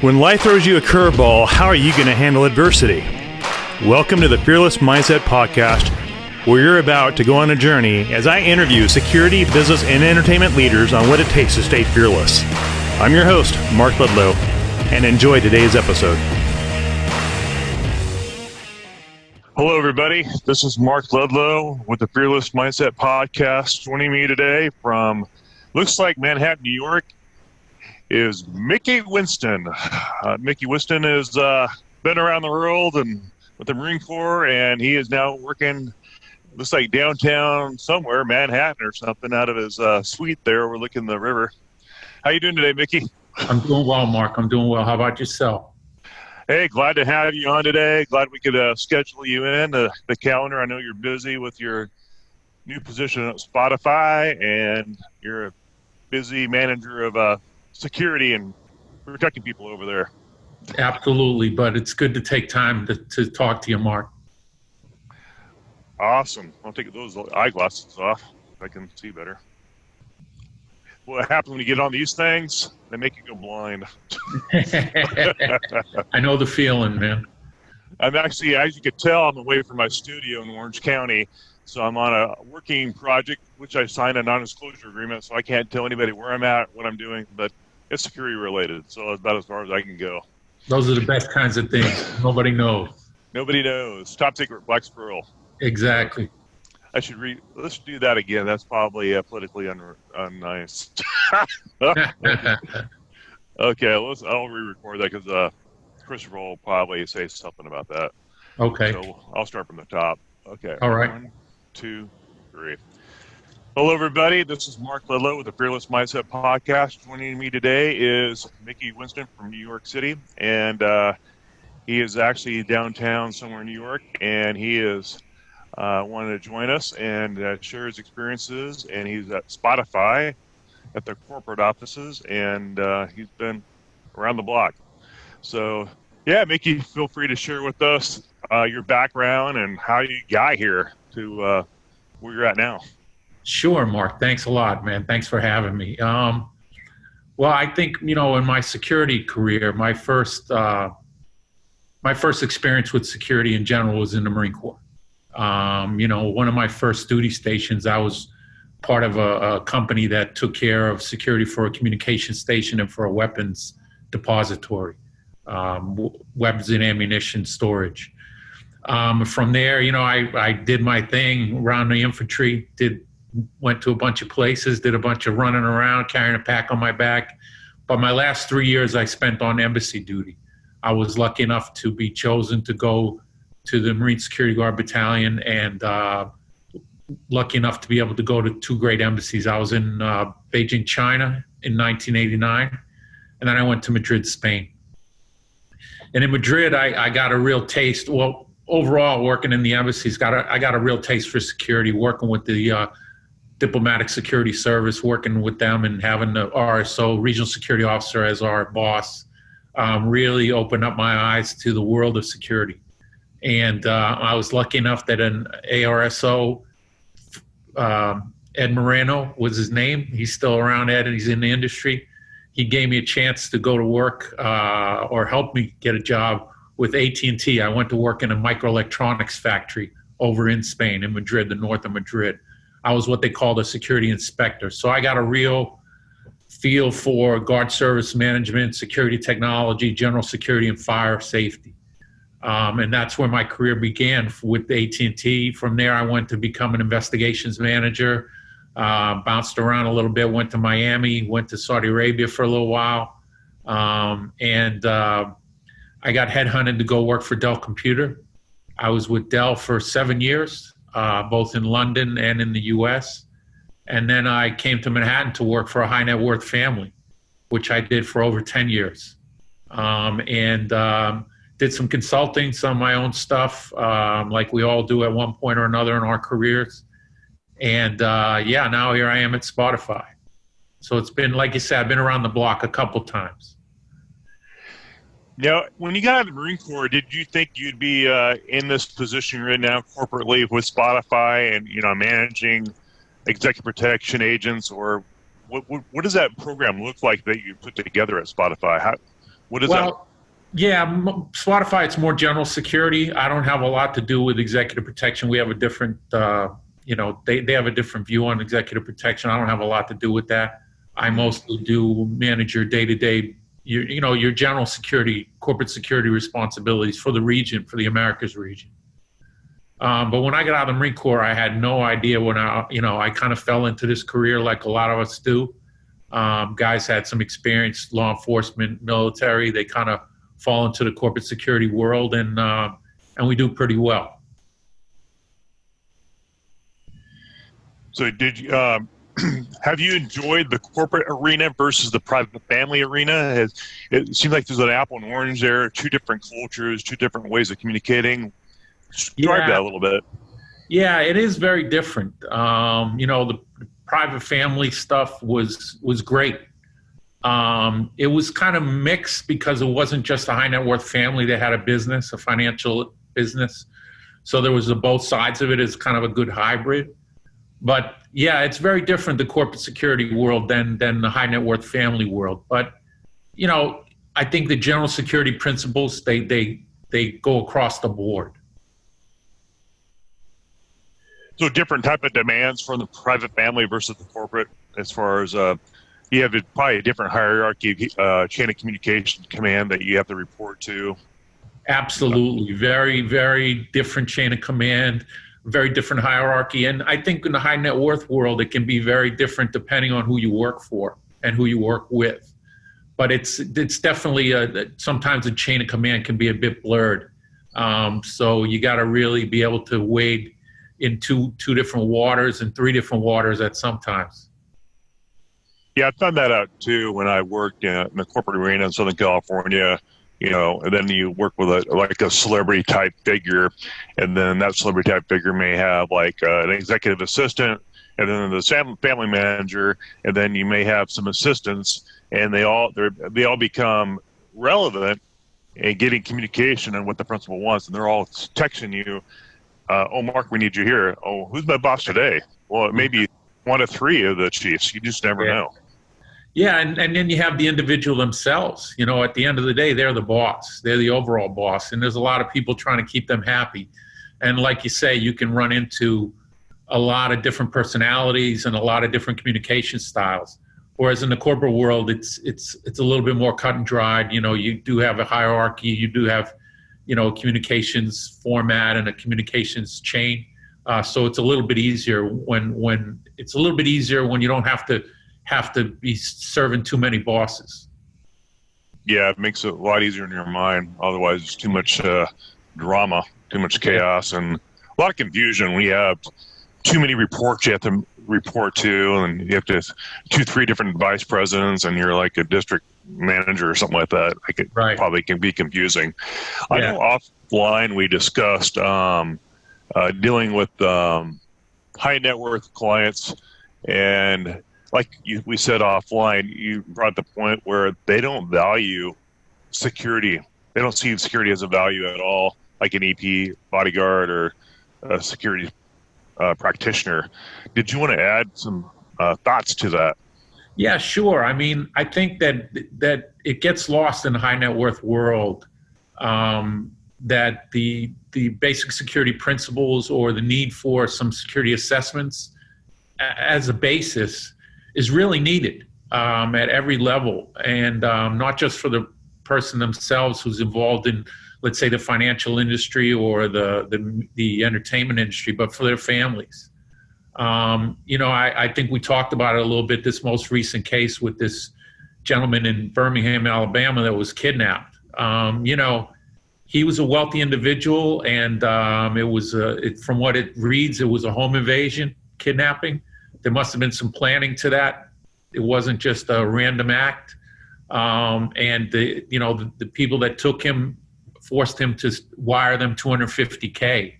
When life throws you a curveball, how are you going to handle adversity? Welcome to the Fearless Mindset Podcast, where you're about to go on a journey as I interview security, business, and entertainment leaders on what it takes to stay fearless. I'm your host, Mark Ludlow, and enjoy today's episode. Hello, everybody. This is Mark Ludlow with the Fearless Mindset Podcast. Joining me today from, looks like Manhattan, New York, is Mickey Winston. Mickey Winston has been around the world and with the Marine Corps, and he is now working, looks like downtown somewhere, Manhattan or something, out of his suite there overlooking the river. How you doing today, Mickey? I'm doing well, Mark. I'm doing well. How about yourself? Hey, glad to have you on today. Glad we could schedule you in the calendar. I know you're busy with your new position at Spotify, and you're a busy manager of security and protecting people over there. Absolutely, but it's good to take time to talk to you, Mark. Awesome. I'll take those eyeglasses off so I can see better. What happens when you get on these things? They make you go blind. I know the feeling, man. I'm actually, as you could tell, I'm away from my studio in Orange County. So I'm on a working project, which I signed a non-disclosure agreement, so I can't tell anybody where I'm at, what I'm doing, but it's security related, so it's about as far as I can go. Those are the best kinds of things. Nobody knows. Nobody knows. Top secret, black squirrel. Exactly. I should let's do that again. That's probably politically unnice. Okay, I'll re-record that because Christopher will probably say something about that. Okay. So I'll start from the top. Okay. All right. 1, 2, 3. Hello, everybody. This is Mark Ludlow with the Fearless Mindset Podcast. Joining me today is Mickey Winston from New York City, and he is actually downtown somewhere in New York, and he is wanted to join us and share his experiences. And he's at Spotify at their corporate offices, and he's been around the block. So, yeah, Mickey, feel free to share with us your background and how you got here to where you're at now. Sure, Mark. Thanks a lot, man. Thanks for having me. Well, I think, in my security career, my first experience with security in general was in the Marine Corps. One of my first duty stations, I was part of a company that took care of security for a communication station and for a weapons depository, weapons and ammunition storage. From there, I did my thing around the infantry, went to a bunch of places, did a bunch of running around, carrying a pack on my back. But my last 3 years I spent on embassy duty. I was lucky enough to be chosen to go to the Marine Security Guard Battalion, and lucky enough to be able to go to 2 great embassies. I was in Beijing, China in 1989, and then I went to Madrid, Spain. And in Madrid, I got a real taste. Well, overall, working in the embassies, I got a real taste for security, working with the Diplomatic Security Service, working with them and having the RSO, Regional Security Officer, as our boss, really opened up my eyes to the world of security. And I was lucky enough that an ARSO, Ed Moreno was his name. He's still around, Ed, and he's in the industry. He gave me a chance to go to work or help me get a job with AT&T. I went to work in a microelectronics factory over in Spain, in Madrid, the north of Madrid. I was what they called a security inspector. So I got a real feel for guard service management, security technology, general security, and fire safety. And that's where my career began with AT&T. From there, I went to become an investigations manager, bounced around a little bit, went to Miami, went to Saudi Arabia for a little while. And I got headhunted to go work for Dell Computer. I was with Dell for 7 years, both in London and in the U.S. And then I came to Manhattan to work for a high net worth family, which I did for over 10 years. Did some consulting, some of my own stuff, like we all do at one point or another in our careers. And now here I am at Spotify. So it's been, like you said, I've been around the block a couple times. Now, when you got out of the Marine Corps, did you think you'd be in this position right now corporately with Spotify and, managing executive protection agents, or what does that program look like that you put together at Spotify? What is that? Well, yeah, Spotify, it's more general security. I don't have a lot to do with executive protection. We have a different, they have a different view on executive protection. I don't have a lot to do with that. I mostly do manage your day-to-day, your general security, corporate security responsibilities for the region, for the Americas region. But when I got out of the Marine Corps, I had no idea when I kind of fell into this career like a lot of us do. Guys had some experience, law enforcement, military. They kind of fall into the corporate security world, and we do pretty well. So did you, have you enjoyed the corporate arena versus the private family arena? It seems like there's an apple and orange there, two different cultures, two different ways of communicating. Describe that a little bit. Yeah, it is very different. The private family stuff was great. It was kind of mixed because it wasn't just a high net worth family that had a business, a financial business. So there was both sides of it as kind of a good hybrid. But yeah, it's very different, the corporate security world than the high net worth family world. But, I think the general security principles, they go across the board. So different type of demands from the private family versus the corporate, as far as you have probably a different hierarchy, chain of communication command that you have to report to. Absolutely. Very, very different chain of command, very different hierarchy. And I think in the high net worth world, it can be very different depending on who you work for and who you work with. But it's definitely sometimes the chain of command can be a bit blurred. So you got to really be able to wade in two different waters and three different waters at sometimes. Yeah, I found that out too when I worked in the corporate arena in Southern California. And then you work with a celebrity type figure, and then that celebrity type figure may have like an executive assistant, and then the family manager, and then you may have some assistants, and they all become relevant in getting communication on what the principal wants, and they're all texting you. Oh, Mark, we need you here. Oh, who's my boss today? Well, it may be one of three of the chiefs. You just never know. Yeah, and then you have the individual themselves. At the end of the day, they're the boss. They're the overall boss. And there's a lot of people trying to keep them happy. And like you say, you can run into a lot of different personalities and a lot of different communication styles. Whereas in the corporate world, it's a little bit more cut and dried. You do have a hierarchy. You do have a communications format and a communications chain. So it's a little bit easier when you don't have to be serving too many bosses. Yeah, it makes it a lot easier in your mind. Otherwise, it's too much drama, too much chaos, and a lot of confusion. We have too many reports you have to report to, and you have to 2-3 different vice presidents, and you're like a district manager or something like that. Probably can be confusing. Yeah. I know offline we discussed dealing with high net worth clients, and like we said offline, you brought the point where they don't value security. They don't see security as a value at all, like an EP, bodyguard, or a security practitioner. Did you want to add some thoughts to that? Yeah, sure. I mean, I think that it gets lost in the high net worth world that the basic security principles or the need for some security assessments as a basis is really needed at every level, and not just for the person themselves who's involved in, let's say, the financial industry or the entertainment industry, but for their families. I think we talked about it a little bit, this most recent case with this gentleman in Birmingham, Alabama that was kidnapped. He was a wealthy individual, and it was, from what it reads, it was a home invasion, kidnapping. There must have been some planning to that. It wasn't just a random act. And the people that took him forced him to wire them $250K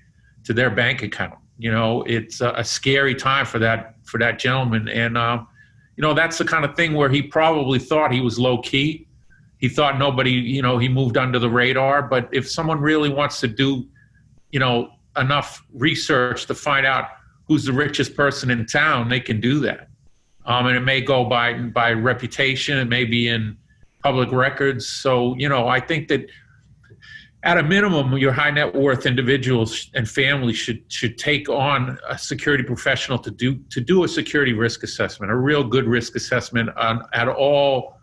to their bank account. It's a scary time for that gentleman. And, that's the kind of thing where he probably thought he was low key. He thought nobody, he moved under the radar. But if someone really wants to do, enough research to find out who's the richest person in town, they can do that. And it may go by reputation. It may be in public records. So, I think that at a minimum, your high net worth individuals and families should take on a security professional to do a security risk assessment, a real good risk assessment at all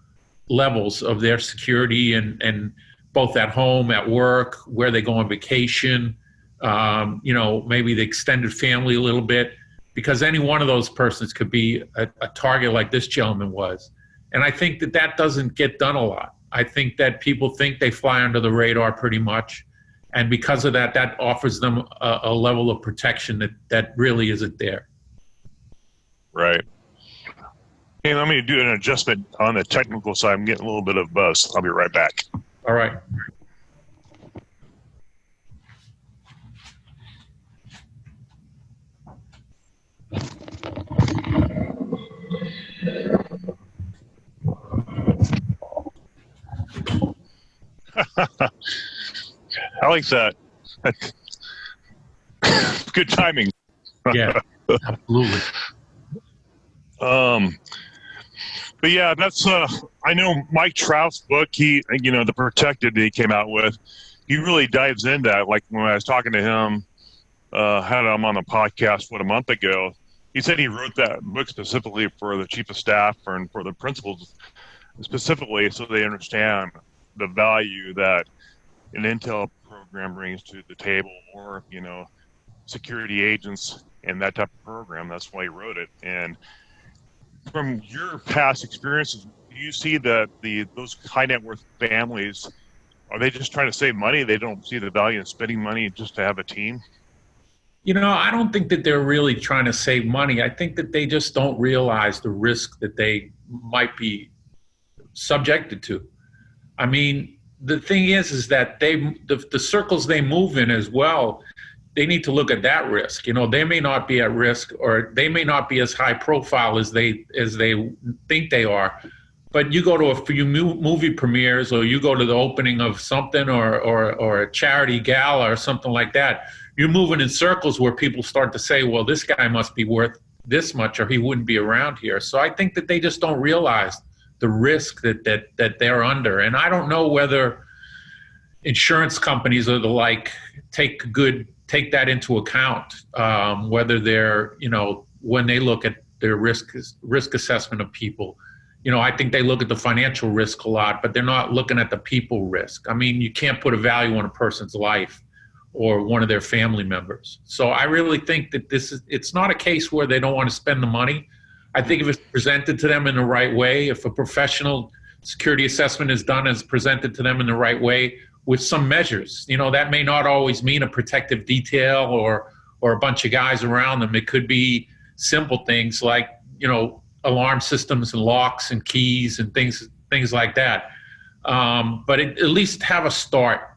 levels of their security, and both at home, at work, where they go on vacation, maybe the extended family a little bit, because any one of those persons could be a target like this gentleman was. And I think that doesn't get done a lot. I think that people think they fly under the radar pretty much. And because of that, that offers them a level of protection that really isn't there. Right. Hey, let me do an adjustment on the technical side. I'm getting a little bit of buzz. I'll be right back. All right. I like that. Good timing. Yeah, absolutely. But yeah, that's I know Mike Trout's book, The Protected that he came out with, he really dives into that. Like when I was talking to him, had him on the podcast a month ago, he said he wrote that book specifically for the chief of staff and for the principals specifically, so they understand the value that an intel program brings to the table, or security agents and that type of program. That's why he wrote it. And from your past experiences, do you see that those high net worth families, are they just trying to save money? They don't see the value in spending money just to have a team? I don't think that they're really trying to save money. I think that they just don't realize the risk that they might be subjected to. I mean, the thing is that the circles they move in as well, they need to look at that risk. They may not be at risk, or they may not be as high profile as they think they are. But you go to a few movie premieres, or you go to the opening of something, or a charity gala or something like that, you're moving in circles where people start to say, well, this guy must be worth this much, or he wouldn't be around here. So I think that they just don't realize the risk that they're under. And I don't know whether insurance companies or the like take that into account, whether they're, when they look at their risk assessment of people. I think they look at the financial risk a lot, but they're not looking at the people risk. I mean, you can't put a value on a person's life or one of their family members. So I really think that it's not a case where they don't want to spend the money. I think if it's presented to them in the right way, if a professional security assessment is done as presented to them in the right way with some measures, that may not always mean a protective detail or a bunch of guys around them. It could be simple things like, alarm systems and locks and keys and things like that. But at least have a start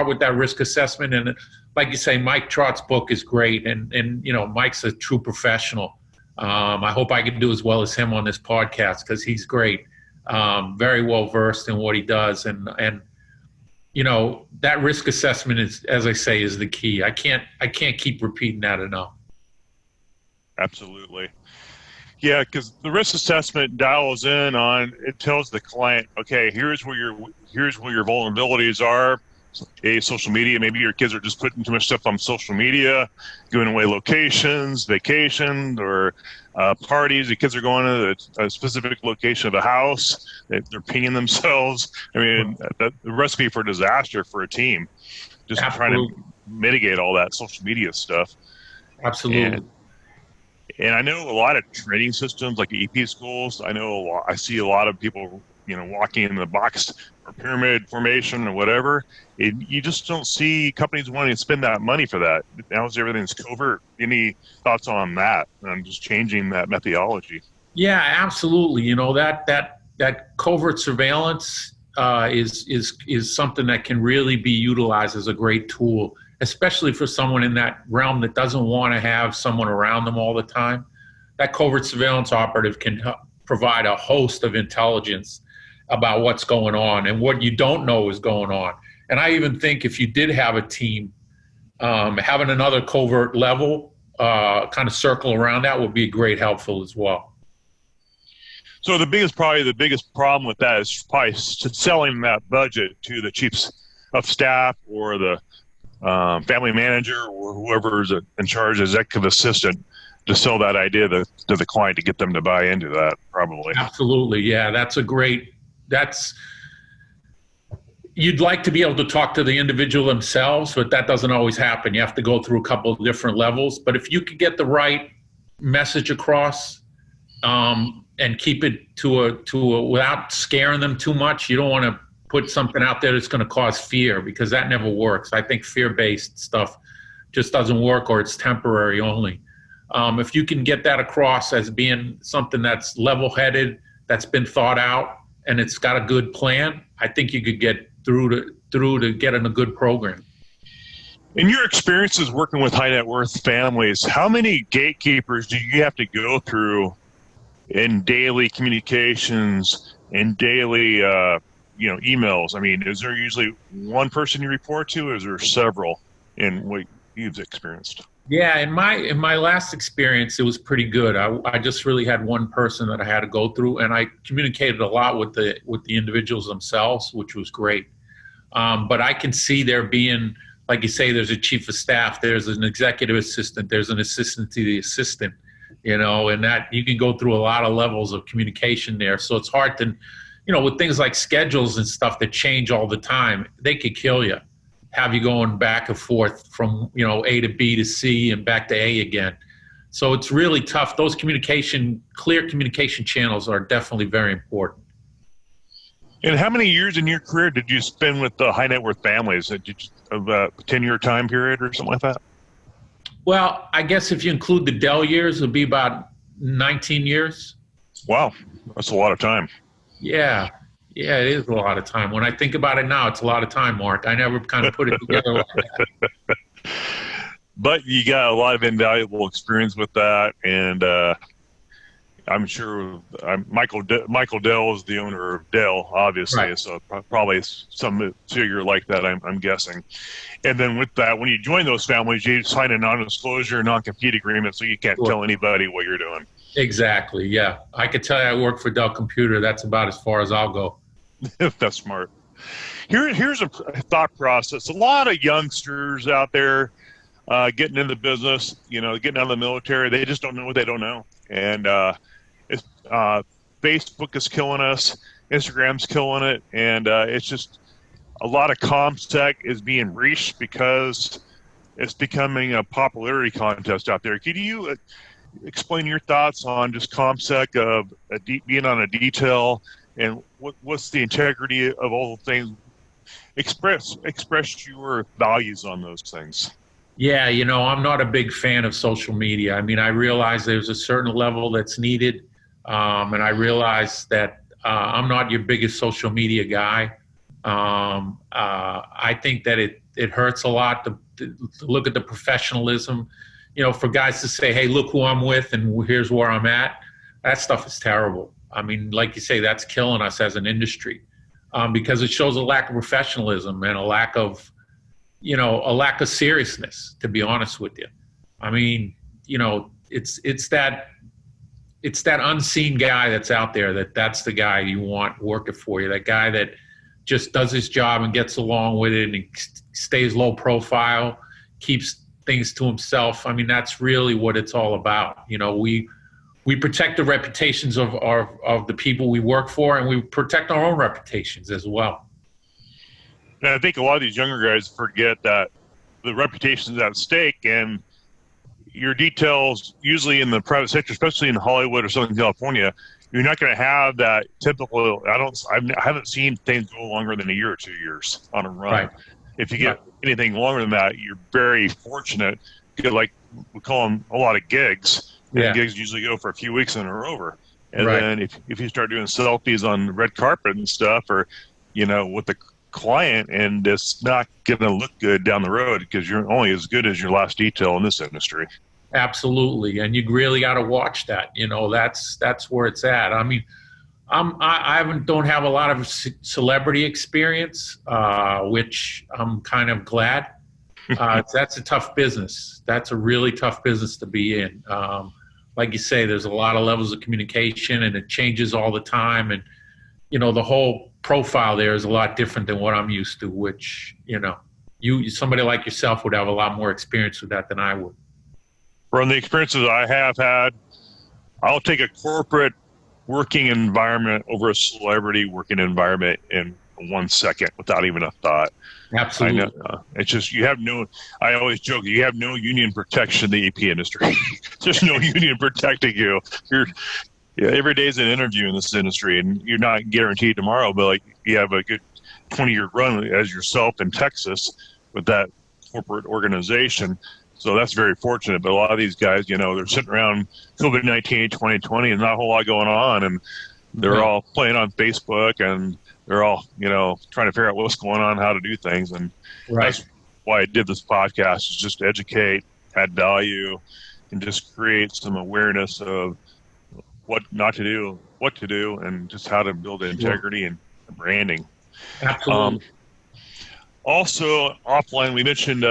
with that risk assessment. And like you say, Mike Trout's book is great. And Mike's a true professional. I hope I can do as well as him on this podcast, because he's great. Very well versed in what he does. And that risk assessment is, as I say, is the key. I can't keep repeating that enough. Absolutely. Yeah, because the risk assessment dials in on, it tells the client, okay, here's where your vulnerabilities are. Social media, maybe your kids are just putting too much stuff on social media, giving away locations, vacations, or parties. The kids are going to a specific location of the house. They're pinging themselves. I mean, the recipe for disaster for a team, just trying to mitigate all that social media stuff. Absolutely. And I know a lot of training systems like EP schools. I see a lot of people, walking in the box or pyramid formation or whatever. You just don't see companies wanting to spend that money for that. Now everything's covert. Any thoughts on that? And just changing that methodology. Yeah, absolutely. That covert surveillance is something that can really be utilized as a great tool, especially for someone in that realm that doesn't want to have someone around them all the time. That covert surveillance operative can provide a host of intelligence about what's going on and what you don't know is going on. And I even think if you did have a team, having another covert level kind of circle around that would be great helpful as well. Probably the biggest problem with that is probably selling that budget to the chiefs of staff or the family manager or whoever is in charge, executive assistant, to sell that idea to the client to get them to buy into that, probably. Absolutely. Yeah, you'd like to be able to talk to the individual themselves, but that doesn't always happen. You have to go through a couple of different levels. But if you could get the right message across, and keep it without scaring them too much, you don't want to put something out there that's going to cause fear, because that never works. I think fear-based stuff just doesn't work, or it's temporary only. If you can get that across as being something that's level-headed, that's been thought out, and it's got a good plan, I think you could get through to getting a good program. In your experiences working with high net worth families, how many gatekeepers do you have to go through in daily communications and daily emails? I mean, is there usually one person you report to, or is there several in what you've experienced? Yeah, in my last experience, it was pretty good. I just really had one person that I had to go through, and I communicated a lot with the individuals themselves, which was great. But I can see there being, like you say, there's a chief of staff, there's an executive assistant, there's an assistant to the assistant, and that you can go through a lot of levels of communication there. So it's hard to, with things like schedules and stuff that change all the time, they could kill you, have you going back and forth from, A to B to C and back to A again. So it's really tough. Those clear communication channels are definitely very important. And how many years in your career did you spend with the high net worth families? Did you have a 10-year time period or something like that? Well, I guess if you include the Dell years, it'll be about 19 years. Wow, that's a lot of time. Yeah, it is a lot of time. When I think about it now, it's a lot of time, Mark. I never kind of put it together like that. But you got a lot of invaluable experience with that, and I'm sure Michael Dell is the owner of Dell, obviously, right. So probably some figure like that, I'm guessing. And then with that, when you join those families, you sign a non-disclosure, non-compete agreement, so you can't tell anybody what you're doing. Exactly, yeah. I could tell you I work for Dell Computer. That's about as far as I'll go. That's smart. Here's a thought process. A lot of youngsters out there getting into the business, getting out of the military, they just don't know what they don't know. And Facebook is killing us. Instagram's killing it. And it's just a lot of CommSec is being reached because it's becoming a popularity contest out there. Could you explain your thoughts on just CommSec of being on a detail, and what's the integrity of all the things? Express your values on those things. Yeah, I'm not a big fan of social media. I mean, I realize there's a certain level that's needed, and I realize that I'm not your biggest social media guy. I think that it hurts a lot to look at the professionalism, for guys to say, hey, look who I'm with and here's where I'm at. That stuff is terrible. I mean, like you say, that's killing us as an industry, because it shows a lack of professionalism and a lack of seriousness, to be honest with you. I mean, it's that unseen guy that's out there, that's the guy you want working for you, that guy that just does his job and gets along with it and stays low profile, keeps things to himself. I mean, that's really what it's all about. We protect the reputations of the people we work for, and we protect our own reputations as well. And I think a lot of these younger guys forget that the reputation is at stake, and your details, usually in the private sector, especially in Hollywood or Southern California, you're not going to have that typical. I haven't seen things go longer than a year or 2 years on a run. Right. If you get anything longer than that, you're very fortunate. Like we call them a lot of gigs. And gigs usually go for a few weeks and are over. And then if you start doing selfies on the red carpet and stuff, or with the client, and it's not going to look good down the road, because you're only as good as your last detail in this industry. Absolutely, and you really got to watch that. That's where it's at. I mean, I don't have a lot of celebrity experience, which I'm kind of glad. That's a tough business. That's a really tough business to be in. A like you say, there's a lot of levels of communication and it changes all the time. And, the whole profile there is a lot different than what I'm used to, which, somebody like yourself would have a lot more experience with that than I would. From the experiences I have had, I'll take a corporate working environment over a celebrity working environment in 1 second without even a thought. Absolutely. I know, it's just, I always joke, you have no union protection in the EP industry. There's no union protecting you. Every day is an interview in this industry, and you're not guaranteed tomorrow, but like you have a good 20-year run as yourself in Texas with that corporate organization. So that's very fortunate. But a lot of these guys, they're sitting around COVID-19, 2020, and not a whole lot going on. And they're all playing on Facebook, and they're all, trying to figure out what's going on, how to do things. And that's why I did this podcast, is just to educate, add value, and just create some awareness of what not to do, what to do, and just how to build integrity and branding. Absolutely. Also, offline, we mentioned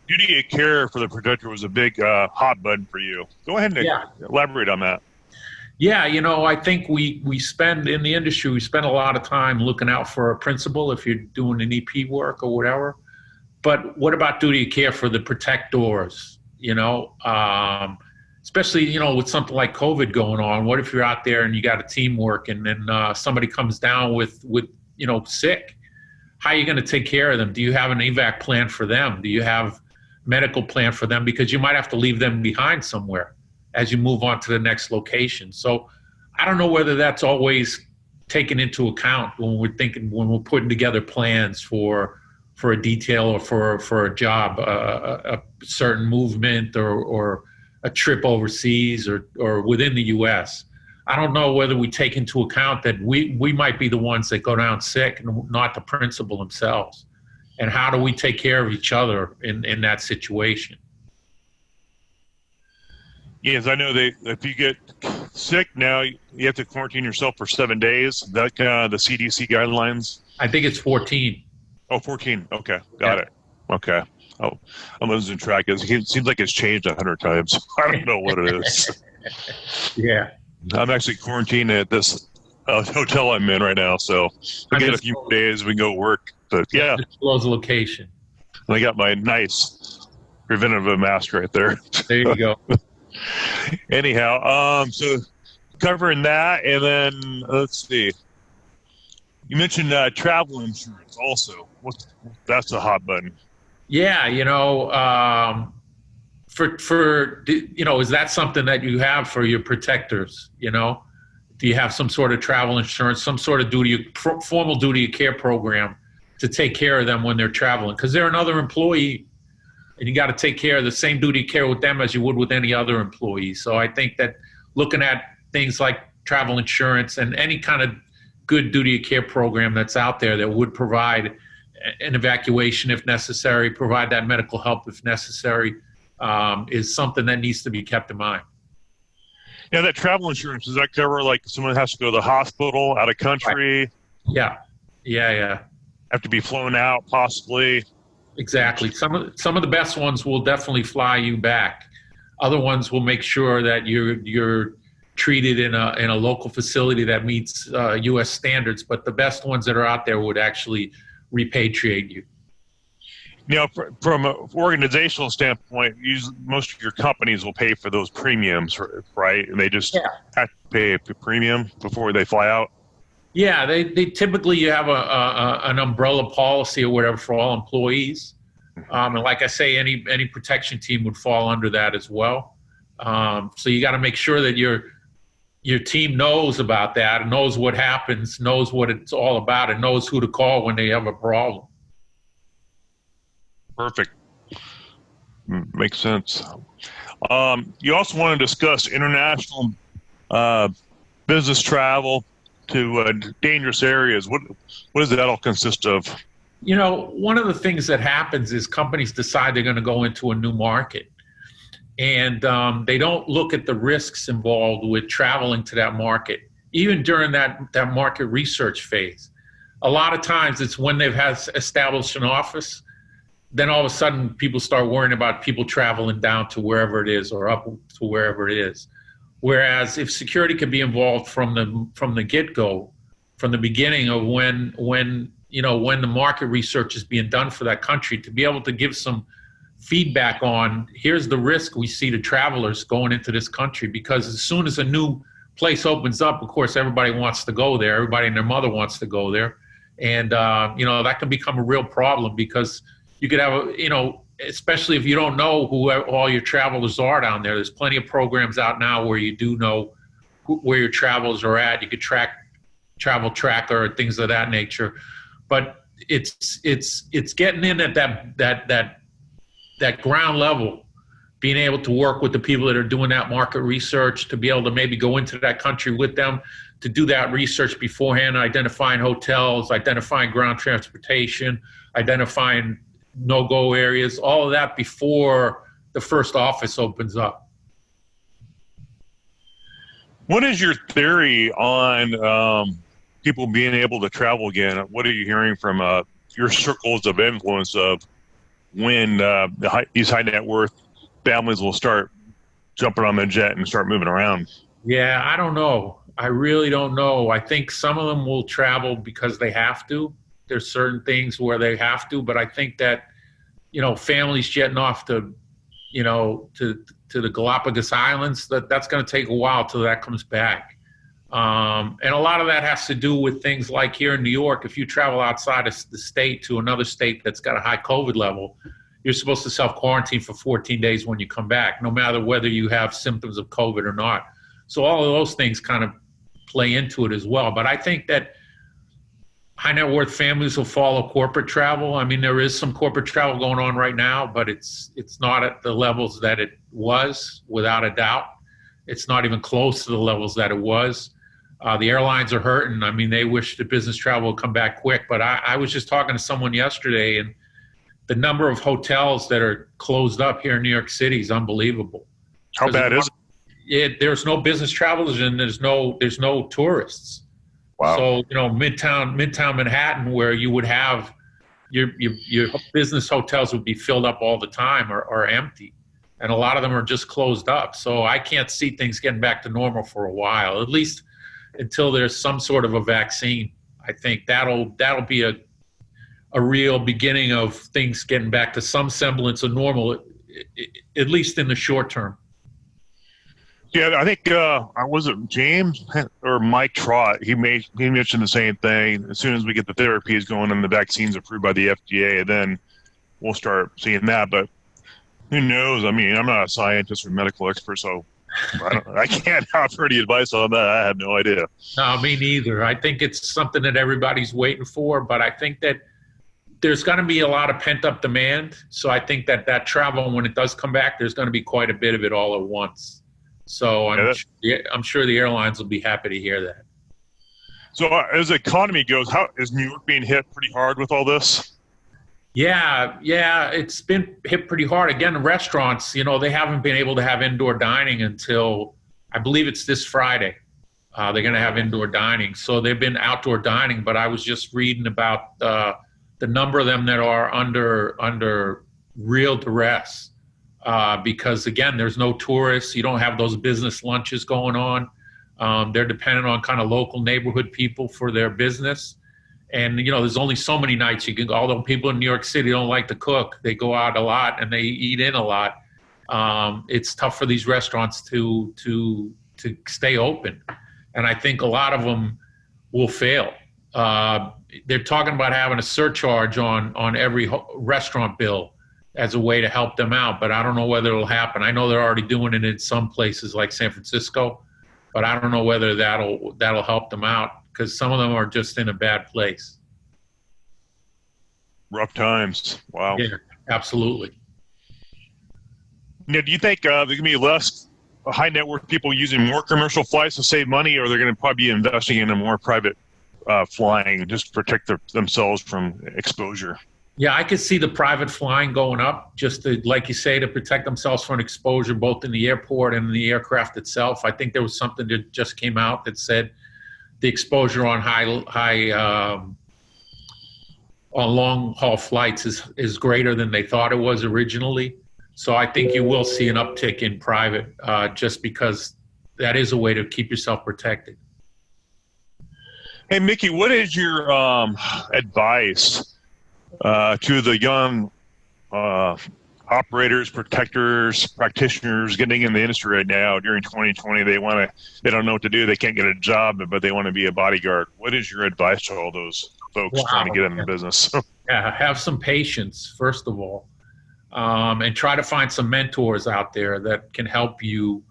duty of care for the protector was a big hot button for you. Go ahead and elaborate on that. Yeah, I think we spend in the industry, we spend a lot of time looking out for a principal if you're doing an EP work or whatever. But what about duty of care for the protectors? Especially, with something like COVID going on. What if you're out there and you got a teamwork and then somebody comes down with sick? How are you going to take care of them? Do you have an evac plan for them? Do you have medical plan for them? Because you might have to leave them behind somewhere as you move on to the next location. So I don't know whether that's always taken into account when we're putting together plans for a detail or for a job, a certain movement or a trip overseas or within the U.S. I don't know whether we take into account that we might be the ones that go down sick and not the principal themselves. And how do we take care of each other in that situation? Yes, I know if you get sick now, you have to quarantine yourself for 7 days. That the CDC guidelines? I think it's 14. Oh, 14. Okay, got it. Okay. Oh, I'm losing track. It seems like it's changed 100 times. I don't know what it is. Yeah. I'm actually quarantined at this hotel I'm in right now, so I get a few more days, we can go work. But yeah. Disclose location. And I got my nice preventative mask right there. There you go. Anyhow, so covering that, and then let's see. You mentioned travel insurance also. That's a hot button. Yeah, is that something that you have for your protectors? Do you have some sort of travel insurance, some sort of formal duty of care program to take care of them when they're traveling? Because they're another employee, and you got to take care of the same duty of care with them as you would with any other employee. So I think that looking at things like travel insurance and any kind of good duty of care program that's out there that would provide an evacuation if necessary, provide that medical help if necessary, is something that needs to be kept in mind. Yeah, that travel insurance, does that cover like someone has to go to the hospital, out of country? Right. Yeah. Have to be flown out, possibly. Exactly. Some of the best ones will definitely fly you back. Other ones will make sure that you're treated in a local facility that meets U.S. standards. But the best ones that are out there would actually repatriate you. From an organizational standpoint, most of your companies will pay for those premiums, right? And they just have to pay a premium before they fly out. Yeah, they typically you have an umbrella policy or whatever for all employees, and like I say, any protection team would fall under that as well. So you got to make sure that your team knows about that, and knows what happens, knows what it's all about, and knows who to call when they have a problem. Perfect. Makes sense. You also want to discuss international business travel to dangerous areas. What does that all consist of? One of the things that happens is companies decide they're going to go into a new market, and they don't look at the risks involved with traveling to that market, even during that market research phase. A lot of times it's when they've established an office, then all of a sudden people start worrying about people traveling down to wherever it is or up to wherever it is. Whereas if security could be involved from the get-go, from the beginning of when the market research is being done for that country, to be able to give some feedback on, here's the risk we see to travelers going into this country, because as soon as a new place opens up, of course, everybody wants to go there. Everybody and their mother wants to go there. And, that can become a real problem, because you could have, especially if you don't know who all your travelers are down there. There's plenty of programs out now where you do know where your travelers are at. You could track travel tracker and things of that nature. But it's getting in at that ground level, being able to work with the people that are doing that market research, to be able to maybe go into that country with them, to do that research beforehand, identifying hotels, identifying ground transportation, identifying no-go areas, all of that before the first office opens up. What is your theory on people being able to travel again? What are you hearing from your circles of influence of when these high net worth families will start jumping on the jet and start moving around? Yeah, I don't know. I really don't know. I think some of them will travel because they have to. There's certain things where they have to, but I think that, families jetting off to the Galapagos Islands, that's going to take a while till that comes back. And a lot of that has to do with things like here in New York. If you travel outside of the state to another state that's got a high COVID level, you're supposed to self-quarantine for 14 days when you come back, no matter whether you have symptoms of COVID or not. So all of those things kind of play into it as well. But I think that high net worth families will follow corporate travel. I mean, there is some corporate travel going on right now, but it's not at the levels that it was, without a doubt. It's not even close to the levels that it was. The airlines are hurting. I mean, they wish the business travel would come back quick. But I was just talking to someone yesterday, and the number of hotels that are closed up here in New York City is unbelievable. How bad is it? There's no business travelers, and there's no tourists. Wow. So, Midtown Manhattan, where you would have your business hotels would be filled up all the time or empty. And a lot of them are just closed up. So I can't see things getting back to normal for a while, at least until there's some sort of a vaccine. I think that'll be a real beginning of things getting back to some semblance of normal, at least in the short term. Yeah, I think was it James or Mike Trott? He mentioned the same thing. As soon as we get the therapies going and the vaccines approved by the FDA, then we'll start seeing that. But who knows? I mean, I'm not a scientist or medical expert, so I can't offer any advice on that. I have no idea. No, me neither. I think it's something that everybody's waiting for, but I think that there's going to be a lot of pent-up demand. So I think that travel, when it does come back, there's going to be quite a bit of it all at once. So I'm sure the airlines will be happy to hear that. So as the economy goes, how is New York being hit pretty hard with all this? Yeah, it's been hit pretty hard. Again, the restaurants, they haven't been able to have indoor dining until, I believe it's this Friday. They're going to have indoor dining. So they've been outdoor dining, but I was just reading about the number of them that are under real duress. Because again, there's no tourists. You don't have those business lunches going on. They're dependent on kind of local neighborhood people for their business. And, there's only so many nights you can go. Although people in New York City don't like to cook, they go out a lot and they eat in a lot. It's tough for these restaurants to stay open. And I think a lot of them will fail. They're talking about having a surcharge on every restaurant bill as a way to help them out, but I don't know whether it'll happen. I know they're already doing it in some places like San Francisco, but I don't know whether that'll help them out, because some of them are just in a bad place. Rough times. Wow. Yeah, absolutely. Now, do you think there's going to be less high net worth people using more commercial flights to save money, or they're going to probably be investing in a more private flying just to protect themselves from exposure? Yeah, I could see the private flying going up, just to, like you say, to protect themselves from exposure, both in the airport and in the aircraft itself. I think there was something that just came out that said the exposure on on long haul flights is greater than they thought it was originally. So I think you will see an uptick in private, just because that is a way to keep yourself protected. Hey, Mickey, what is your advice to the young operators, protectors, practitioners getting in the industry right now during 2020? They don't know what to do. They can't get a job, but they want to be a bodyguard. What is your advice to all those folks trying to get in the business? Yeah, have some patience, first of all, and try to find some mentors out there that can help you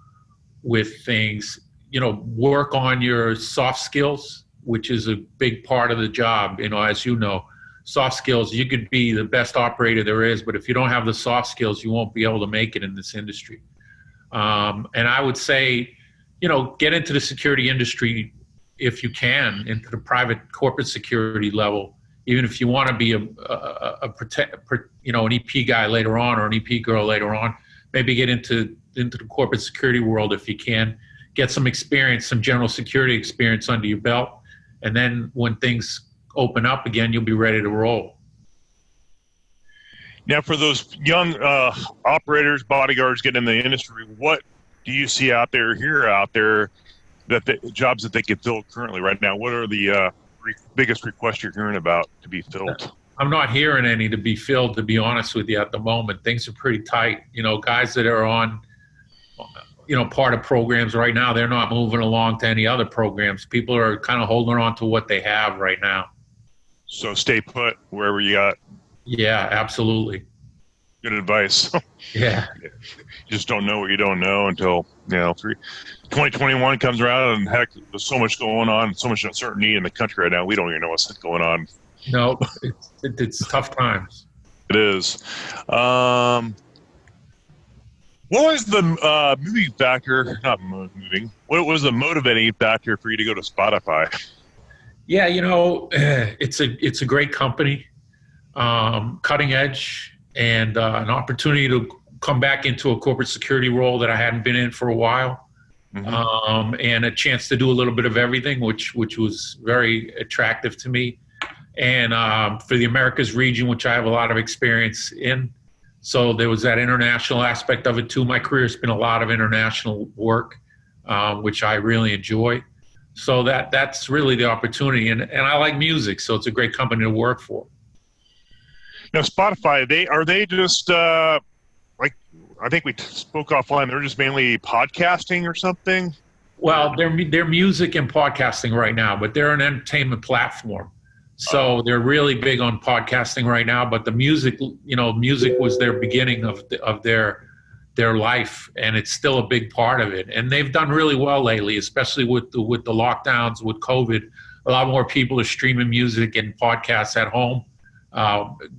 with things. Work on your soft skills, which is a big part of the job. As you know, soft skills, you could be the best operator there is, but if you don't have the soft skills, you won't be able to make it in this industry. And I would say, get into the security industry if you can, into the private corporate security level. Even if you want to be an EP guy later on, or an EP girl later on, maybe get into the corporate security world if you can. Get some experience, some general security experience under your belt, and then when things open up again, you'll be ready to roll. Now, for those young operators, bodyguards getting in the industry, what do you see out there, that the jobs that they can fill currently right now? What are the biggest requests you're hearing about to be filled? I'm not hearing any to be filled, to be honest with you, at the moment. Things are pretty tight. Guys that are on, part of programs right now, they're not moving along to any other programs. People are kind of holding on to what they have right now. So stay put wherever you got. Yeah, absolutely. Good advice. Yeah. You just don't know what you don't know until 2021 comes around, and heck, there's so much going on, so much uncertainty in the country right now. We don't even know what's going on. No, it's tough times. It is. What was the moving factor? Not moving. What was the motivating factor for you to go to Spotify? Yeah, it's a great company, cutting edge, and an opportunity to come back into a corporate security role that I hadn't been in for a while, and a chance to do a little bit of everything, which was very attractive to me. And for the Americas region, which I have a lot of experience in. So there was that international aspect of it too. My career has been a lot of international work, which I really enjoy. So that's really the opportunity. And I like music, so it's a great company to work for. Now, Spotify, are they just, I think we spoke offline, they're just mainly podcasting or something? Well, they're music and podcasting right now, but they're an entertainment platform. So they're really big on podcasting right now, but the music, music was their beginning of their life, and it's still a big part of it. And they've done really well lately, especially with the lockdowns, with COVID. A lot more people are streaming music and podcasts at home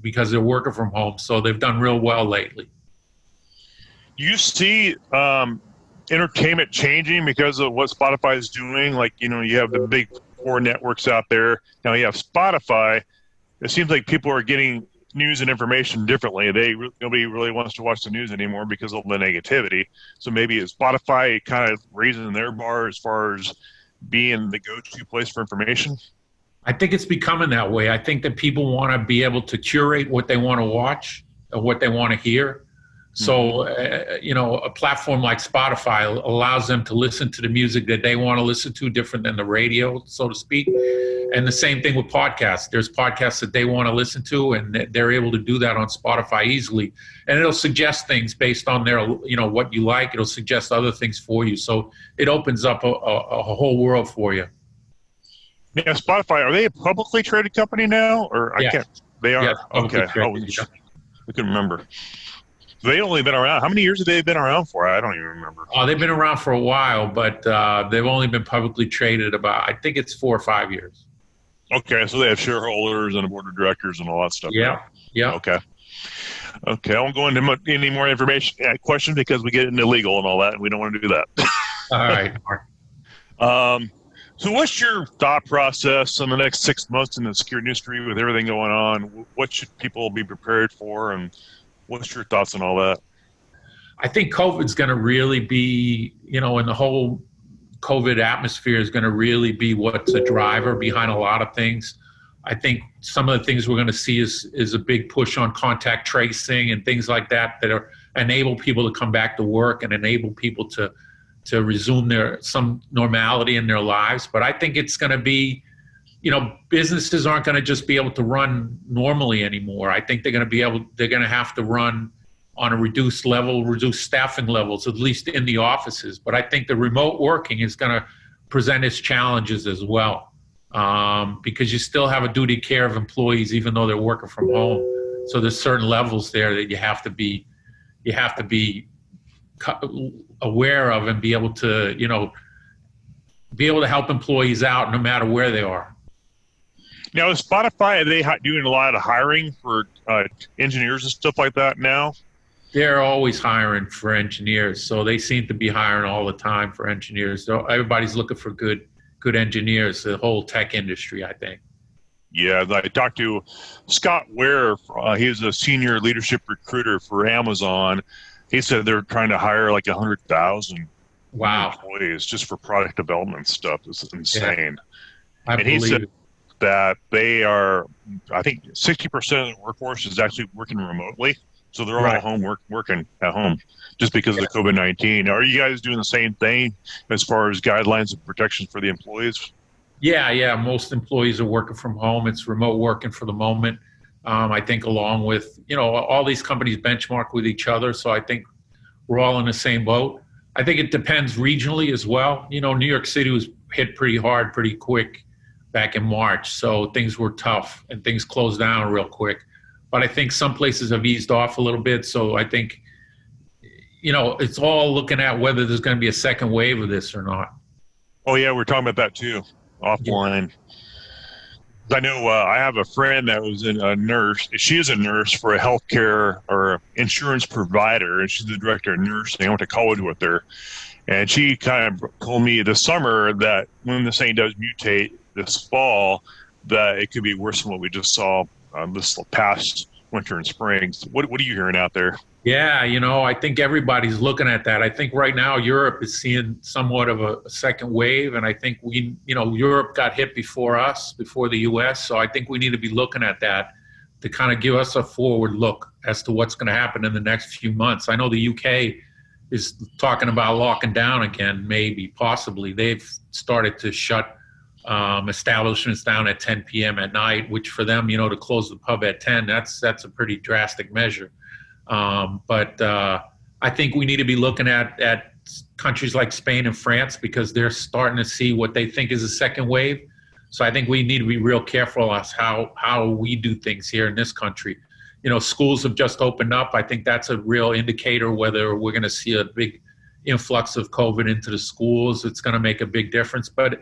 because they're working from home. So they've done real well lately. You see entertainment changing because of what Spotify is doing? Like, you have the big 4 networks out there. Now you have Spotify. It seems like people are getting news and information differently. Nobody really wants to watch the news anymore because of the negativity. So maybe is Spotify kind of raising their bar as far as being the go-to place for information? I think it's becoming that way. I think that people want to be able to curate what they want to watch or what they want to hear. So, a platform like Spotify allows them to listen to the music that they want to listen to, different than the radio, so to speak. And the same thing with podcasts. There's podcasts that they want to listen to, and they're able to do that on Spotify easily. And it'll suggest things based on their, what you like. It'll suggest other things for you. So it opens up a whole world for you. Yeah, Spotify, are they a publicly traded company now? Or yeah. I can't. They are? Yeah, okay. I couldn't remember. They've only been around. How many years have they been around for? I don't even remember. Oh, they've been around for a while, but they've only been publicly traded about, I think it's 4 or 5 years. Okay, so they have shareholders and a board of directors and all that stuff. Yeah, yeah. Okay, I won't go into any more information questions because we get into legal and all that, and we don't want to do that. All right. So what's your thought process in the next 6 months in the security industry with everything going on? What should people be prepared for, and what's your thoughts on all that? I think COVID's going to really be, and the whole COVID atmosphere is going to really be what's a driver behind a lot of things. I think some of the things we're going to see is a big push on contact tracing and things like that are enable people to come back to work and enable people to resume some normality in their lives. But I think it's going to be, businesses aren't going to just be able to run normally anymore. I think they're going to have to run on a reduced level, reduced staffing levels, at least in the offices. But I think the remote working is going to present its challenges as well, because you still have a duty of care of employees, even though they're working from home. So there's certain levels there that you have to be aware of and be able to help employees out no matter where they are. Now, is Spotify, are they doing a lot of hiring for engineers and stuff like that now? They're always hiring for engineers, so they seem to be hiring all the time for engineers. So everybody's looking for good engineers, the whole tech industry, I think. Yeah, I talked to Scott Ware. He's a senior leadership recruiter for Amazon. He said they're trying to hire like 100,000 employees just for product development stuff. It's insane. Yeah, he said that they are, I think 60% of the workforce is actually working remotely. So they're all home working at home just because of the COVID-19. Are you guys doing the same thing as far as guidelines and protections for the employees? Yeah. Most employees are working from home. It's remote working for the moment. I think along with, all these companies benchmark with each other. So I think we're all in the same boat. I think it depends regionally as well. New York City was hit pretty hard, pretty quick back in March. So things were tough and things closed down real quick. But I think some places have eased off a little bit. So I think, it's all looking at whether there's going to be a second wave of this or not. Oh, yeah, we're talking about that too, offline. Yeah. I know I have a friend that was a nurse. She is a nurse for a healthcare or insurance provider, and she's the director of nursing. I went to college with her. And she kind of told me this summer that when this thing does mutate this fall, that it could be worse than what we just saw this past winter and spring. So what are you hearing out there? Yeah, I think everybody's looking at that. I think right now Europe is seeing somewhat of a second wave, and I think Europe got hit before us, before the U.S., so I think we need to be looking at that to kind of give us a forward look as to what's going to happen in the next few months. I know the U.K. is talking about locking down again, maybe, possibly. They've started to shut establishments down at 10 p.m. at night, which for them, to close the pub at 10, that's a pretty drastic measure. But I think we need to be looking at countries like Spain and France because they're starting to see what they think is a second wave. So I think we need to be real careful as how we do things here in this country. Schools have just opened up. I think that's a real indicator whether we're going to see a big influx of COVID into the schools. It's going to make a big difference. But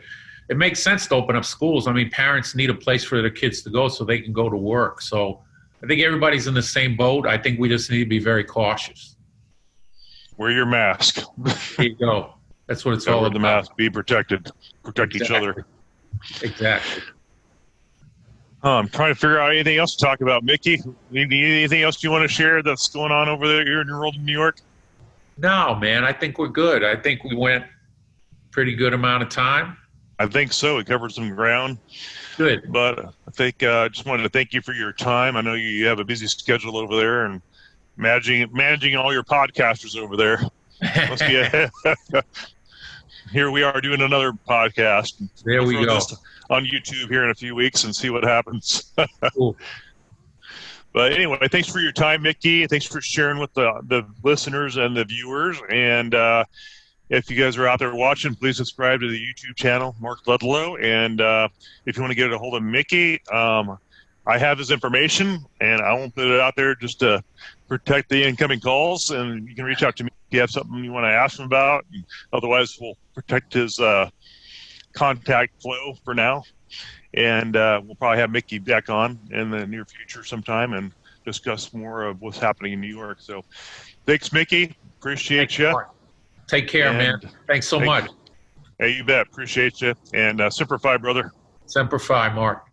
it makes sense to open up schools. I mean, parents need a place for their kids to go so they can go to work. So I think everybody's in the same boat. I think we just need to be very cautious. Wear your mask. There you go. That's what it's all about. The mask. Be protected. Protect each other. Exactly. I'm trying to figure out anything else to talk about. Mickey, anything else you want to share that's going on over there here in your world in New York? No, man. I think we're good. I think we went pretty good amount of time. I think so. We covered some ground. Good. But I think just wanted to thank you for your time. I know you have a busy schedule over there and managing all your podcasters over there. Must be here we are doing another podcast. There we go. On YouTube here in a few weeks and see what happens. Cool. But anyway, thanks for your time, Mickey. Thanks for sharing with the listeners and the viewers. And if you guys are out there watching, please subscribe to the YouTube channel, Mark Ludlow. And if you want to get a hold of Mickey, I have his information, and I won't put it out there just to protect the incoming calls. And you can reach out to me if you have something you want to ask him about. Otherwise, we'll protect his contact flow for now. And we'll probably have Mickey back on in the near future sometime and discuss more of what's happening in New York. So thanks, Mickey. Appreciate you. Take care, man. Thanks so much. Hey, you bet. Appreciate you. And Semper Fi, brother. Semper Fi, Mark.